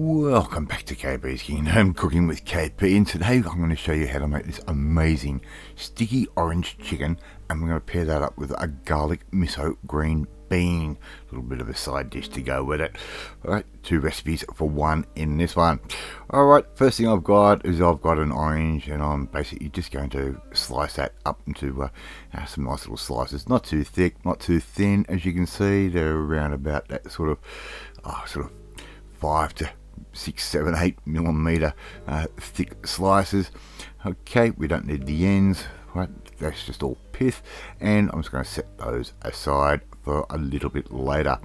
Welcome back to KP's Kingdom, cooking with KP, and today I'm going to show you how to make this amazing sticky orange chicken, and we're going to pair that up with a garlic miso green bean, a little bit of a side dish to go with it. Alright, two recipes for one in this one. Alright, first thing I've got is I've got an orange, and I'm basically just going to slice that up into some nice little slices, not too thick, not too thin. As you can see, they're around about that sort of 5 to 6, 7, 8 millimeter thick slices. Okay, we don't need the ends, right? That's just all pith, and I'm just going to set those aside for a little bit later.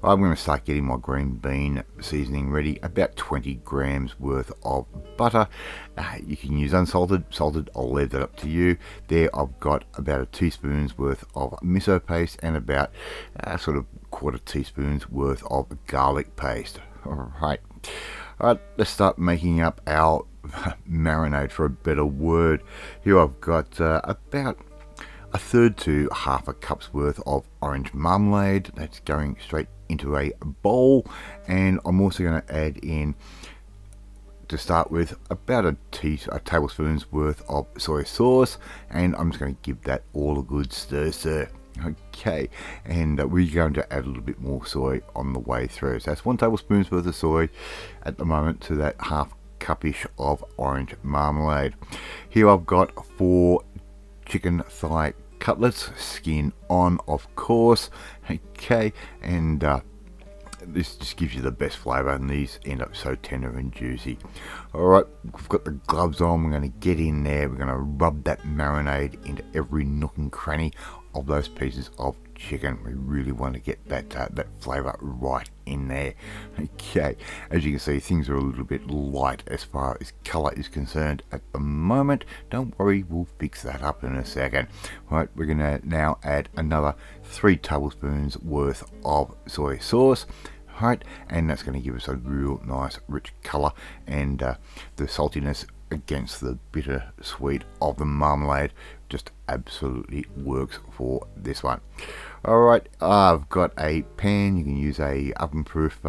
I'm going to start getting my green bean seasoning ready. About 20 grams worth of butter. You can use unsalted, salted, I'll leave that up to you. There I've got about a teaspoon's worth of miso paste and about sort of quarter teaspoon's worth of garlic paste. Alright, let's start making up our marinade, for a better word. Here I've got about a third to half a cup's worth of orange marmalade. That's going straight into a bowl, and I'm also going to add in, to start with, about a tablespoon's worth of soy sauce, and I'm just going to give that all a good stir. Okay, and we're going to add a little bit more soy on the way through. So that's 1 tablespoon's worth of soy at the moment to that half cupish of orange marmalade. Here I've got 4 chicken thigh cutlets, skin on of course. Okay, and this just gives you the best flavour, and these end up so tender and juicy. Alright, we've got the gloves on. We're going to get in there, we're going to rub that marinade into every nook and cranny of those pieces of chicken. We really want to get that flavour right in there. Okay, as you can see, things are a little bit light as far as colour is concerned at the moment. Don't worry, we'll fix that up in a second. Right, we're going to now add another 3 tablespoons worth of soy sauce. Right, and that's going to give us a real nice rich colour, and the saltiness against the bitter sweet of the marmalade just absolutely works for this one. Alright, I've got a pan. You can use a oven proof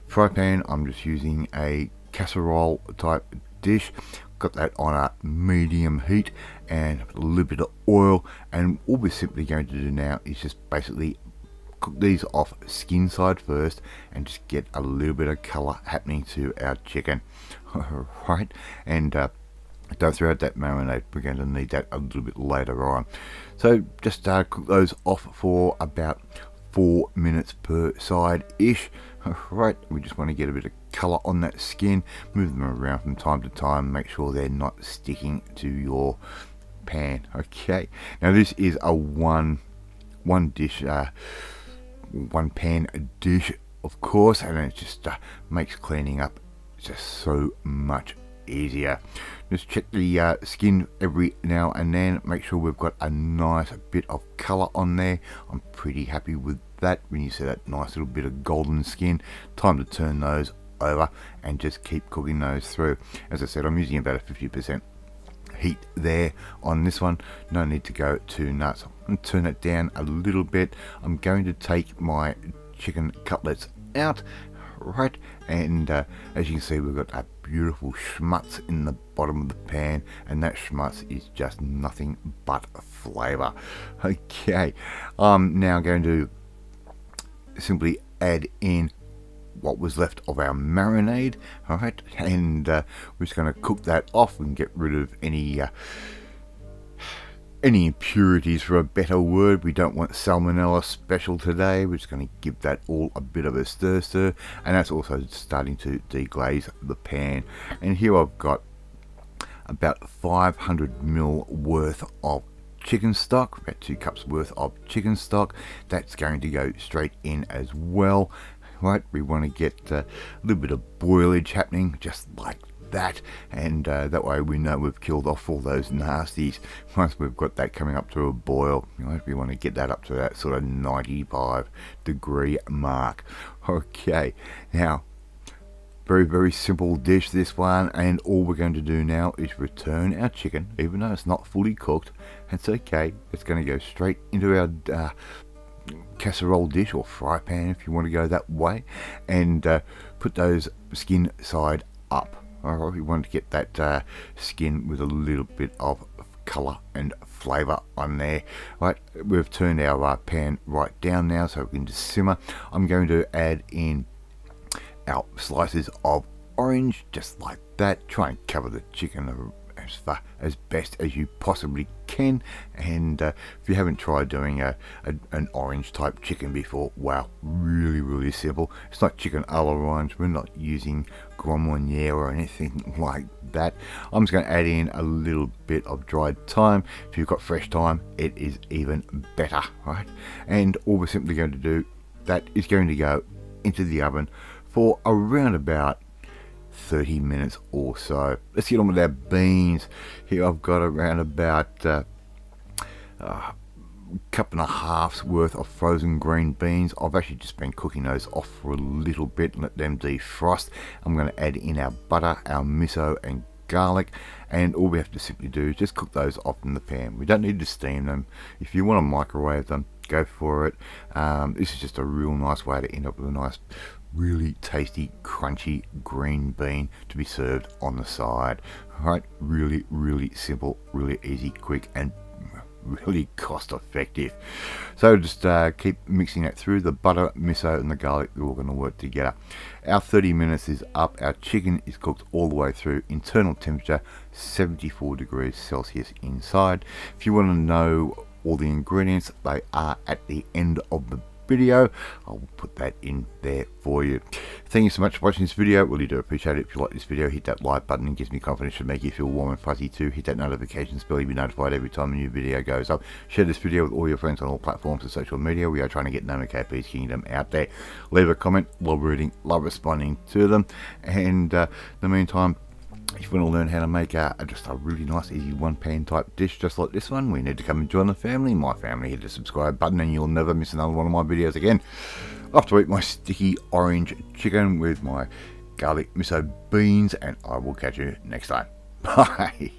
fry pan. I'm just using a casserole type dish. Got that on a medium heat and a little bit of oil, and all we're simply going to do now is just basically cook these off skin side first and just get a little bit of colour happening to our chicken. Alright, and don't throw out that marinade, we're going to need that a little bit later on. So just cook those off for about 4 minutes per side ish. Alright, we just want to get a bit of colour on that skin, move them around from time to time, make sure they're not sticking to your pan. Okay, now this is a one pan dish, of course, and it just makes cleaning up just so much easier. Just check the skin every now and then, make sure we've got a nice bit of colour on there. I'm pretty happy with that. When you see that nice little bit of golden skin, time to turn those over and just keep cooking those through. As I said, I'm using about a 50% heat there on this one. No need to go too nuts. I'm going to turn it down a little bit. I'm going to take my chicken cutlets out, right, and as you can see, we've got a beautiful schmutz in the bottom of the pan, and that schmutz is just nothing but flavour. Okay, I'm now going to simply add in what was left of our marinade. Alright, and we're just going to cook that off and get rid of any impurities, for a better word. We don't want salmonella special today. We're just going to give that all a bit of a stir, and that's also starting to deglaze the pan. And here I've got about 500 ml worth of chicken stock, about 2 cups worth of chicken stock. That's going to go straight in as well. Right, we want to get a little bit of boilage happening, just like that, and that way we know we've killed off all those nasties. Once we've got that coming up to a boil, we want to get that up to that sort of 95-degree mark. Okay, now very simple dish, this one, and all we're going to do now is return our chicken, even though it's not fully cooked. It's okay, it's going to go straight into our casserole dish or fry pan if you want to go that way, and put those skin side up. Alright, we want to get that skin with a little bit of colour and flavour on there. Right, we've turned our pan right down now so we can just simmer. I'm going to add in our slices of orange just like that. Try and cover the chicken as best as you possibly can, and if you haven't tried doing an orange type chicken before, wow, really simple. It's not chicken a la orange. We're not using Grand Marnier or anything like that. I'm just going to add in a little bit of dried thyme. If you've got fresh thyme, it is even better, right? And all we're simply going to do, that is going to go into the oven for around about 30 minutes or so. Let's get on with our beans. Here I've got around about cup and a half's worth of frozen green beans. I've actually just been cooking those off for a little bit, let them defrost. I'm going to add in our butter, our miso and garlic, and all we have to simply do is just cook those off in the pan. We don't need to steam them. If you want to microwave them, go for it. This is just a real nice way to end up with a nice, really tasty, crunchy green bean to be served on the side. Alright, really simple, really easy, quick, and really cost effective. So just keep mixing that through. The butter, miso and the garlic, they're all going to work together. Our 30 minutes is up. Our chicken is cooked all the way through. Internal temperature 74 degrees Celsius inside. If you want to know all the ingredients, they are at the end of the video. I'll put that in there for you. Thank you so much for watching this video. Really do appreciate it. If you like this video, hit that like button. It gives me confidence to make you feel warm and fuzzy too. Hit that notification bell. You'll be notified every time a new video goes up. Share this video with all your friends on all platforms of social media. We are trying to get known KP's Kingdom out there. Leave a comment. Love reading, love responding to them. And in the meantime, if you want to learn how to make just a really nice easy one pan type dish just like this one, we need to come and join the family. My family, hit the subscribe button and you'll never miss another one of my videos again. Off to eat my sticky orange chicken with my garlic miso beans, and I will catch you next time. Bye.